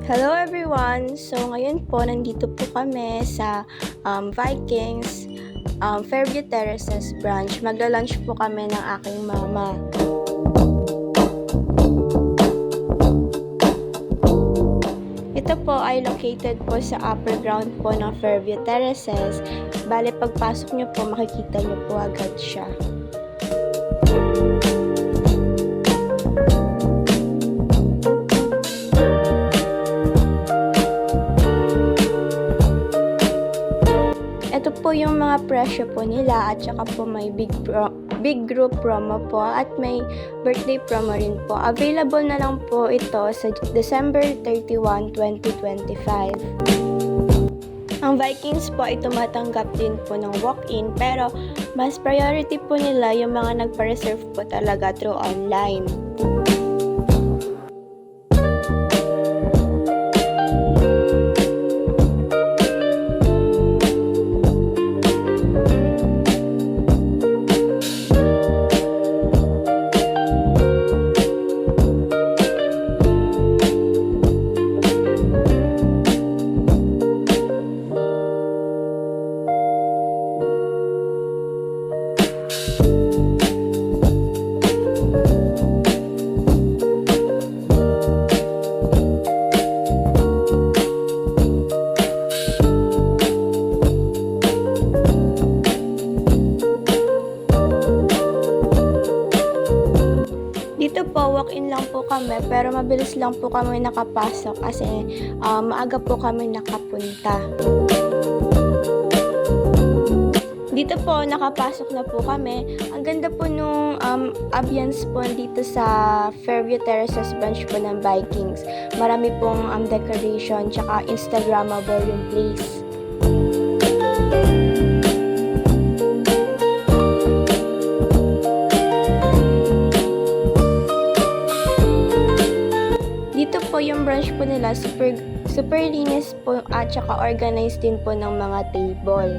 Hello everyone! So ngayon po, nandito po kami sa Vikings Fairview Terraces branch. Magla-lunch po kami ng aking mama. Ito po ay located po sa upper ground po ng Fairview Terraces. Bale, pagpasok nyo po, makikita nyo po agad siya. Ito po yung mga presyo po nila at saka po may big group promo po at may birthday promo rin po. Available na lang po ito sa December 31, 2025. Ang Vikings po ay tumatanggap din po ng walk-in pero mas priority po nila yung mga nagpa-reserve po talaga through online. Dito po, walk-in lang po kami, pero mabilis lang po kami nakapasok kasi maaga po kami nakapunta. Dito po, nakapasok na po kami. Ang ganda po nung ambience po dito sa Fairview Terraces branch po ng Vikings. Marami pong decoration, tsaka Instagrammable yung place. Dito po yung branch po nila, super linis po at saka organized din po ng mga table.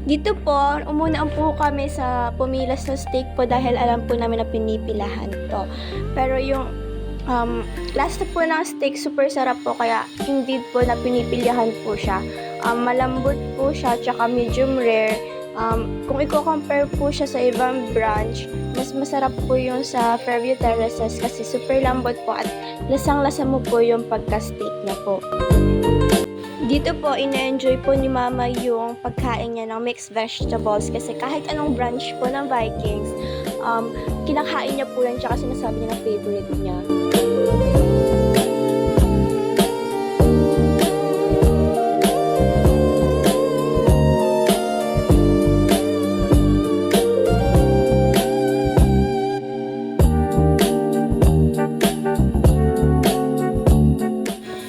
Dito po, umunaan po kami sa pumila sa steak po dahil alam po namin na pinipilahan to. Pero yung last po ng steak, super sarap po kaya hindi po na pinipilihan po siya. Malambot po siya, tsaka medium rare. Kung i-compare po siya sa ibang branch, mas masarap po yung sa Fairview Terraces kasi super lambot po at lasang-lasa mo po yung pagka-steak na po. Dito po, ina-enjoy po ni Mama yung pagkain niya ng mixed vegetables kasi kahit anong branch po ng Vikings, kinakain niya po yan tsaka sinasabi niya na favorite niya.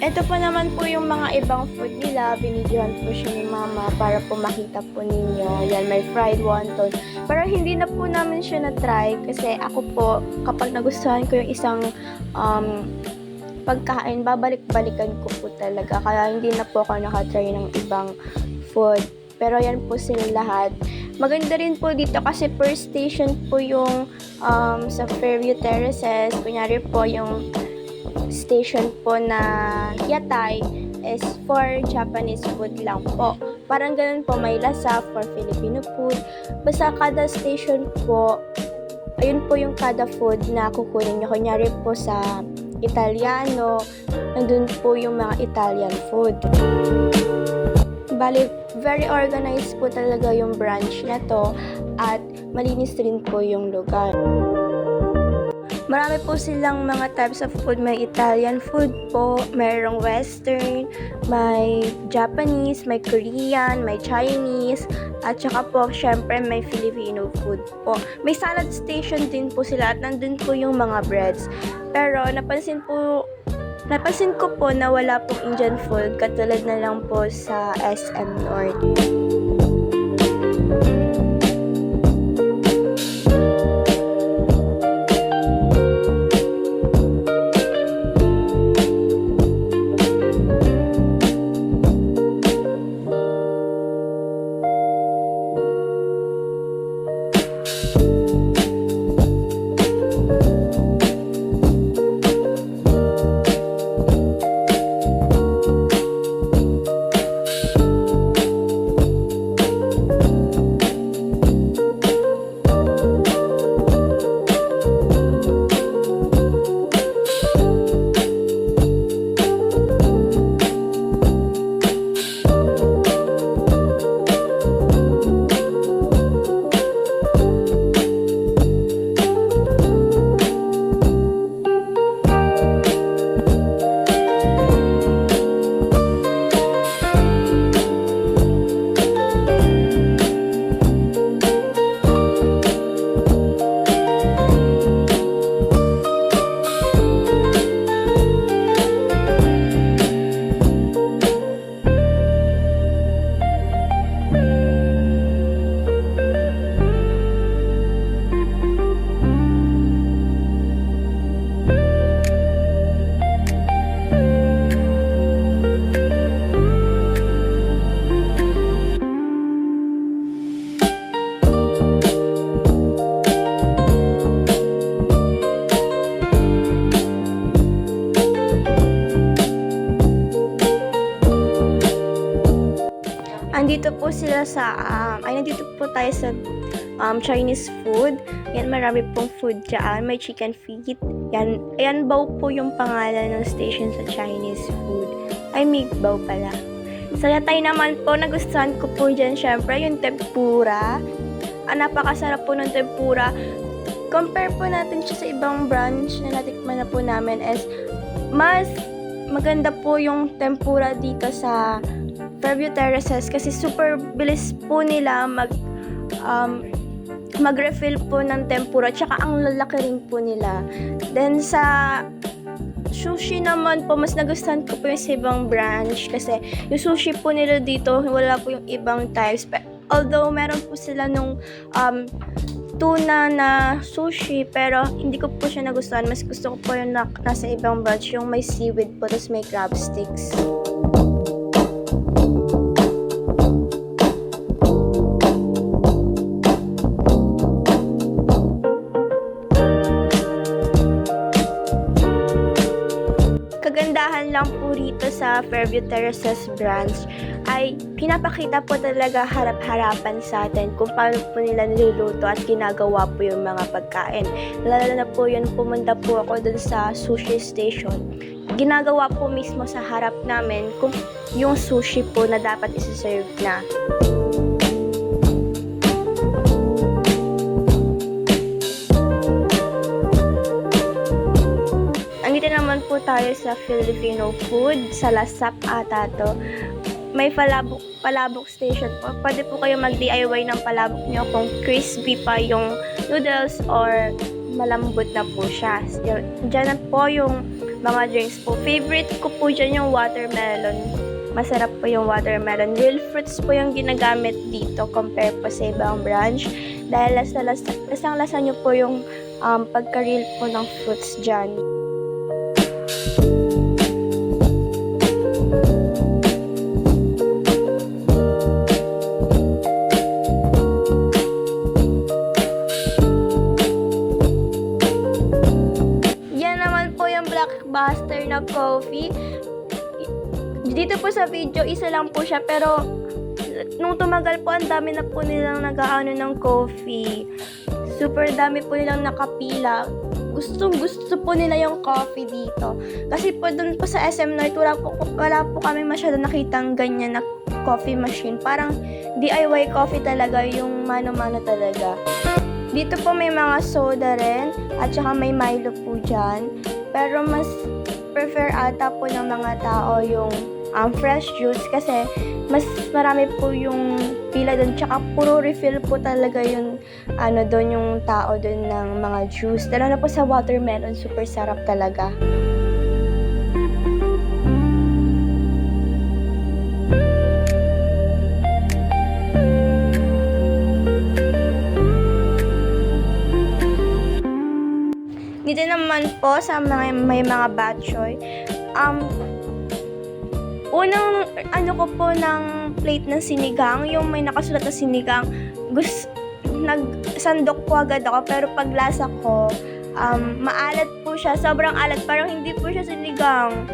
Ito po naman po yung mga ibang food nila. Binidyohan po siya ni Mama para po makita po ninyo. Yan, may fried wonton. Pero hindi na po namin siya na-try kasi ako po, kapag nagustuhan ko yung isang pagkain, babalik-balikan ko po talaga. Kaya hindi na po ako nakatry ng ibang food. Pero yan po sila lahat. Maganda rin po dito kasi per station po yung sa Fairview Terraces. Kunyari po yung station po na yatay is for Japanese food lang po. Parang ganun po, may lasa for Filipino food. Basta kada station po, ayun po yung kada food na kukunin nyo. Kunyari po sa Italiano, nandun po yung mga Italian food. Bali, very organized po talaga yung branch na to at malinis rin po yung lugar. Marami po silang mga types of food. May Italian food po, mayroong Western, may Japanese, may Korean, may Chinese, at saka po, syempre, may Filipino food po. May salad station din po sila at nandun po yung mga breads. Pero napansin ko po na wala pong Indian food, katulad na lang po sa SM North. nandito po sila sa, nandito po tayo sa Chinese food. Yan, marami pong food dyan. May chicken feet. Yan, ayan Bao po yung pangalan ng station sa Chinese food. Ay, Bao pala. Sa Yatay naman po, nagustuhan ko po dyan, syempre, yung tempura. Napakasarap po ng tempura. Compare po natin siya sa ibang branch na natikman na po namin is mas maganda po yung tempura dito sa Fairview Terraces kasi super bilis po nila mag-refill po ng tempura, tsaka ang lalaki rin po nila. Then sa sushi naman po, mas nagustuhan ko po yung sa ibang branch kasi yung sushi po nila dito, wala po yung ibang types. Although meron po sila nung tuna na sushi, pero hindi ko po siya nagustuhan. Mas gusto ko po yung nasa ibang batch, yung may seaweed po, tapos may crab sticks. Kagandahan lang po rito sa Fairview Terraces branch ay pinapakita po talaga harap-harapan sa atin kung paano po nila niluluto at ginagawa po yung mga pagkain. Lalo na po yun, pumunta po ako dun sa sushi station. Ginagawa po mismo sa harap namin kung yung sushi po na dapat isi-serve na. Andito naman po tayo sa Filipino food, sa Lasap ata to. May palabok station po. Pwede po kayo mag-DIY ng palabok nyo kung crispy pa yung noodles or malambot na po siya. Diyan na po yung mga drinks po. Favorite ko po dyan yung watermelon. Masarap po yung watermelon. Real fruits po yung ginagamit dito compare po sa ibang branch. Dahil lasang-lasa nyo po yung pagka-real po ng fruits dyan. Blockbuster na coffee. Dito po sa video, isa lang po siya. Pero, nung tumagal po, ang dami na po nilang nag-aano ng coffee. Super dami po nilang nakapila. Gusto po nila yung coffee dito. Kasi po, dun po sa SM North, wala po kami masyado nakitang ganyan na coffee machine. Parang DIY coffee talaga, yung mano-mano talaga. Dito po may mga soda rin, at saka may Milo po dyan. Pero mas prefer ata po ng mga tao yung fresh juice kasi mas marami po yung pila doon. Tsaka puro refill po talaga yung doon yung tao doon ng mga juice. Lalo na po sa watermelon, super sarap talaga. Dito naman po sa may mga batchoy. Unang ko po ng plate ng sinigang, yung may nakasulat na sinigang, nagsandok po agad ako, pero paglasa ko, maalat po siya, sobrang alat, parang hindi po siya sinigang.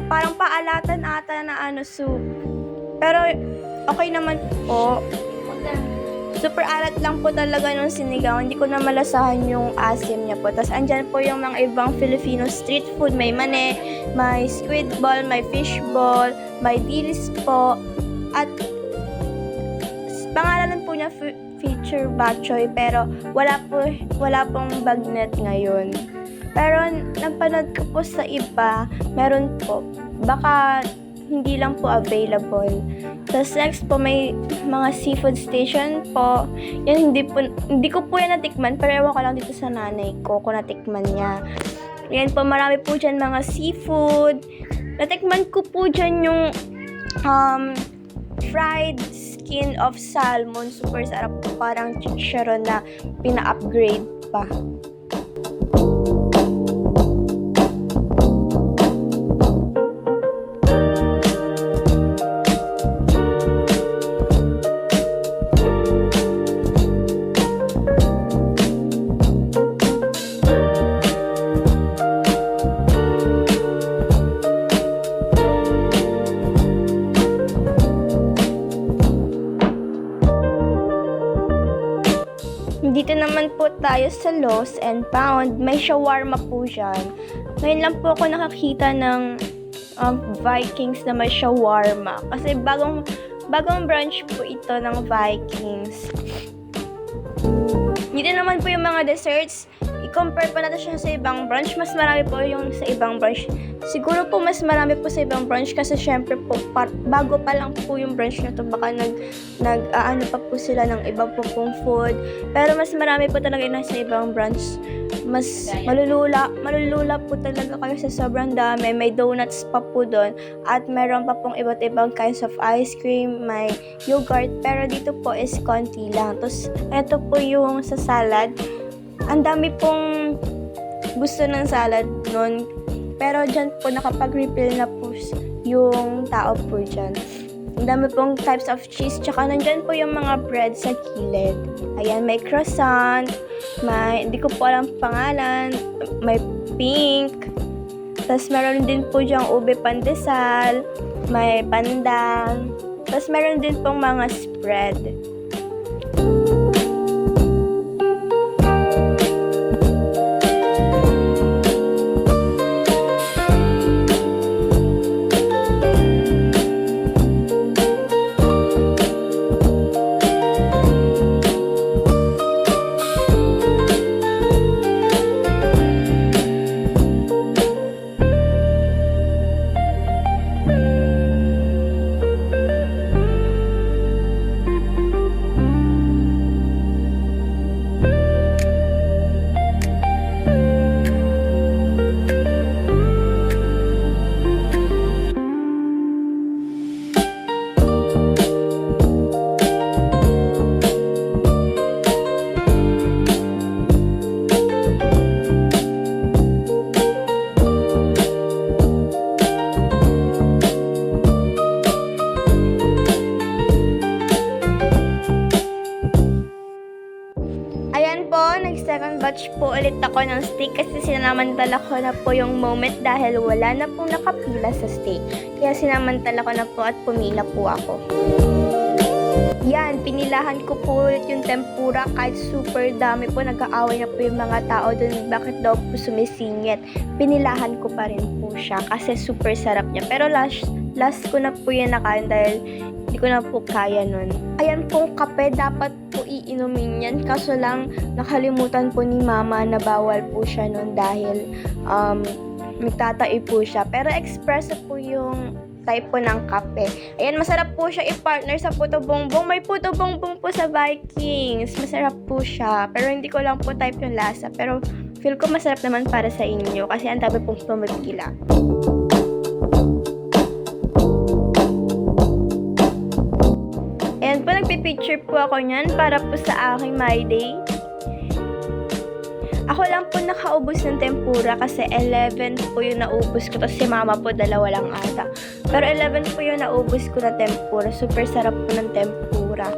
Parang paalatan ata na soup. Pero okay naman po. Super alat lang po talaga nung sinigang. Hindi ko na malasahan yung asim niya po. Tapos andyan po yung mga ibang Filipino street food. May mane, may squid ball, may fish ball, may dilis po. At pangalanan po niya feature bok choy, pero wala pong bagnet ngayon. Pero nagpanood ko po sa iba, meron po. Baka hindi lang po available. Tapos next po may mga seafood station po. Yan hindi ko po yan natikman, pero ewan ko lang dito sa nanay ko kung natikman niya. Yan po, marami po dyan mga seafood. Natikman ko po dyan yung fried skin of salmon. Super sarap po, parang chicharon na pina-upgrade pa. tayo sa Lost and Found. May shawarma po dyan. Ngayon lang po ako nakakita ng Vikings na may shawarma. Kasi bagong branch po ito ng Vikings. Dito naman po yung mga desserts. I-compare pa natin siya sa ibang branch. Mas marami po yung sa ibang branch. Siguro po mas marami po sa ibang branch kasi syempre po bago pa lang po yung branch na to. Baka ano pa po sila ng iba po pong food. Pero mas marami po talaga yung sa ibang branch. Mas malulula po talaga kayo sa sobrang dami. May donuts pa po doon. At meron pa pong iba't ibang kinds of ice cream. May yogurt. Pero dito po is konti lang. Tapos ito po yung sa salad. Ang dami pong gusto ng salad nun. Pero dyan po nakapag-refill na po yung tao po dyan. Ang dami pong types of cheese. Tsaka nandyan po yung mga bread sa gilid. Ayan, may croissant. Hindi ko po alam pangalan. May pink. Tapos meron din po dyan ube pandesal. May pandan. Tapos meron din pong mga spread. Ayan po, nag-second batch po ulit ako ng steak kasi sinamantala ko na po yung moment dahil wala na pong nakapila sa steak. Kaya sinamantala ko na po at pumila po ako. Yan, pinilahan ko po ulit yung tempura kahit super dami po. Nag-aaway na po yung mga tao dun. Bakit daw po sumisingit? Pinilahan ko pa rin po siya kasi super sarap niya. Pero last ko na po yan nakain dahil hindi ko na po kaya nun. Ayan pong kape, dapat po iinumin yan. Kaso lang, nakalimutan po ni mama na bawal po siya nun dahil nagtatai po siya. Pero espresso po yung type po ng kape. Ayan, masarap po siya i-partner sa puto bongbong. May puto bongbong po sa Vikings. Masarap po siya. Pero hindi ko lang po type yung lasa. Pero feel ko masarap naman para sa inyo kasi ang dami pong pumipila. Ayan po, nagpipicture po ako niyan para po sa aking My Day. Ako lang po nakaubos ng tempura kasi 11 po yung naubos ko. Tapos si mama po, 2 lang ata. Pero 11 po yung naubos ko na tempura. Super sarap po ng tempura.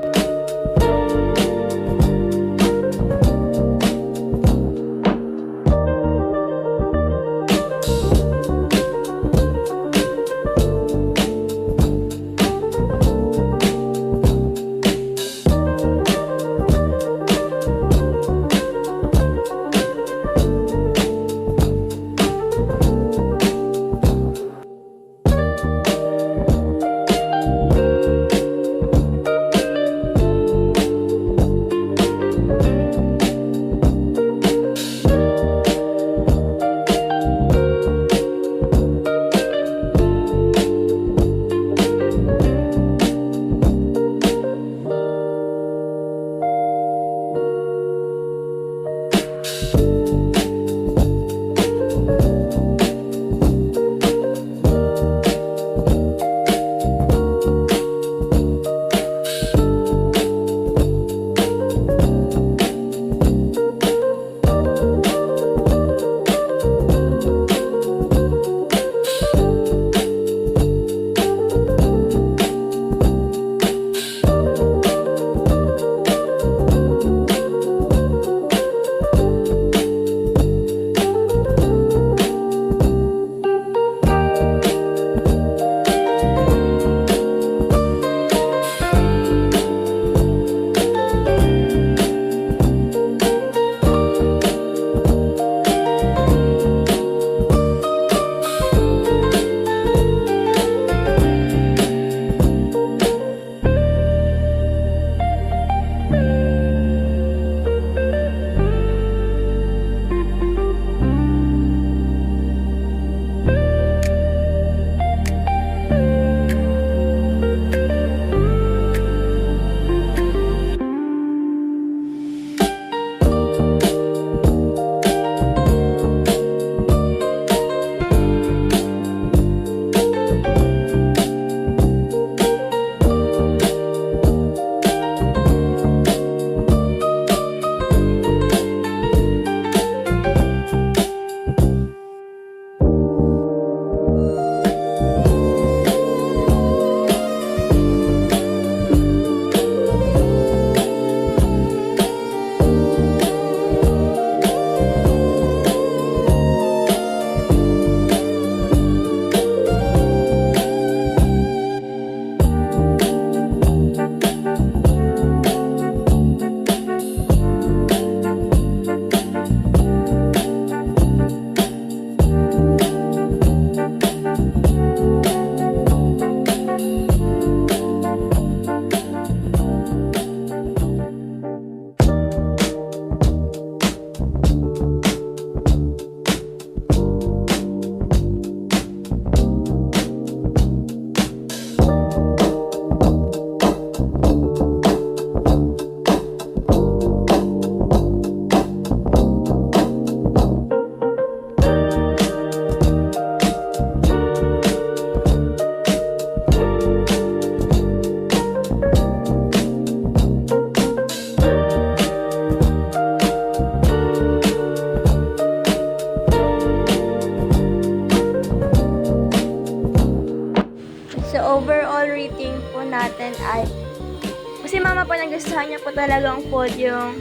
nagustuhan niya po talagang food yung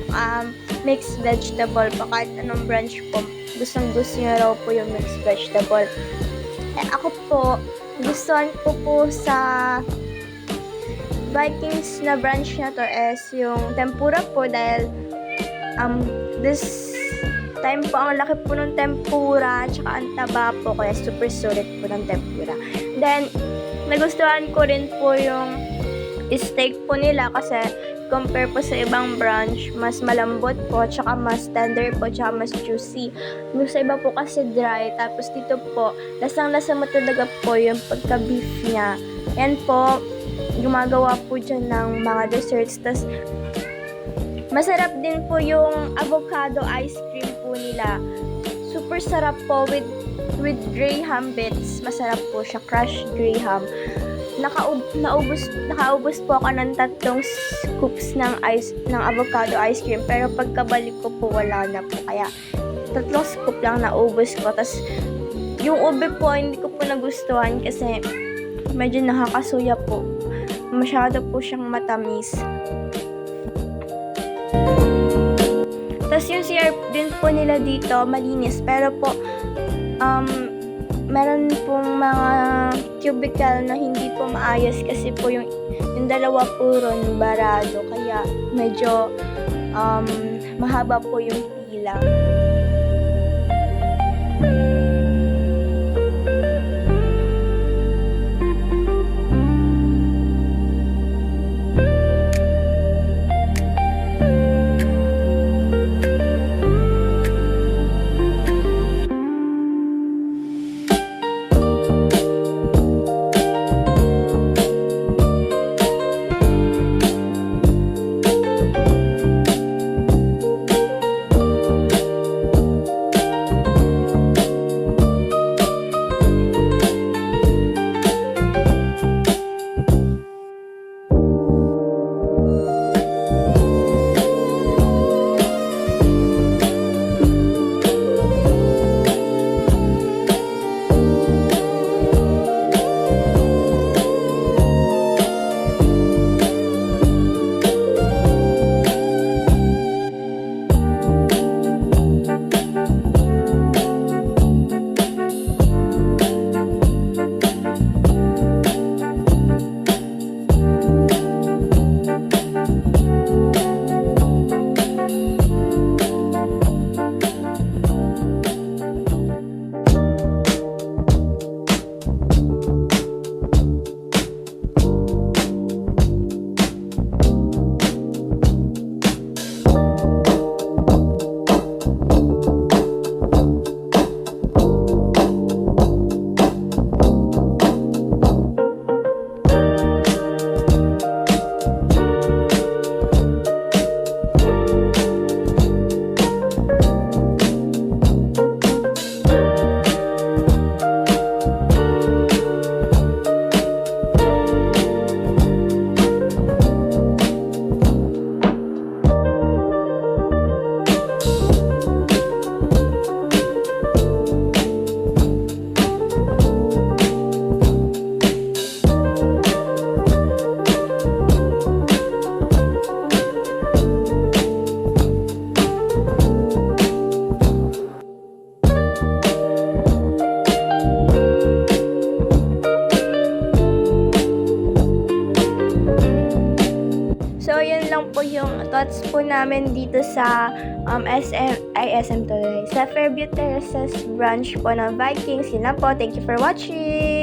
mixed vegetable po. Kahit anong brunch po, gustong-gusto niya raw po yung mixed vegetable. Ako po, gustuhan ko po sa Vikings na brunch na to is yung tempura po dahil this time po ang laki po ng tempura tsaka ang taba po kaya super sulit po ng tempura. Then, nagustuhan ko rin po yung steak po nila kasi compare po sa ibang brunch, mas malambot po, tsaka mas tender po, tsaka mas juicy. Yung sa iba po kasi dry, tapos dito po, lasang-lasa mo talaga po yung pagka-beef niya. Yan po, gumagawa po dyan ng mga desserts. Tapos, masarap din po yung avocado ice cream po nila. Super sarap po with graham bits. Masarap po siya, crushed graham. Nakaubos po ako ng 3 scoops ng avocado ice cream, pero pagkabalik ko po wala na po, kaya 3 scoop lang naubos ko. Tas yung ube po hindi ko po nagustuhan kasi medyo nakakasuya po, masyado po siyang matamis. Tas yung CR din po nila dito malinis, pero po meron pong mga cubicle na hindi po maayos kasi po yung dalawa po ron barado, kaya medyo mahaba po yung pila. So, yun lang po yung thoughts po namin dito sa SM tuloy. Sa Fairview Terraces branch po ng Vikings. Yun lang po. Thank you for watching!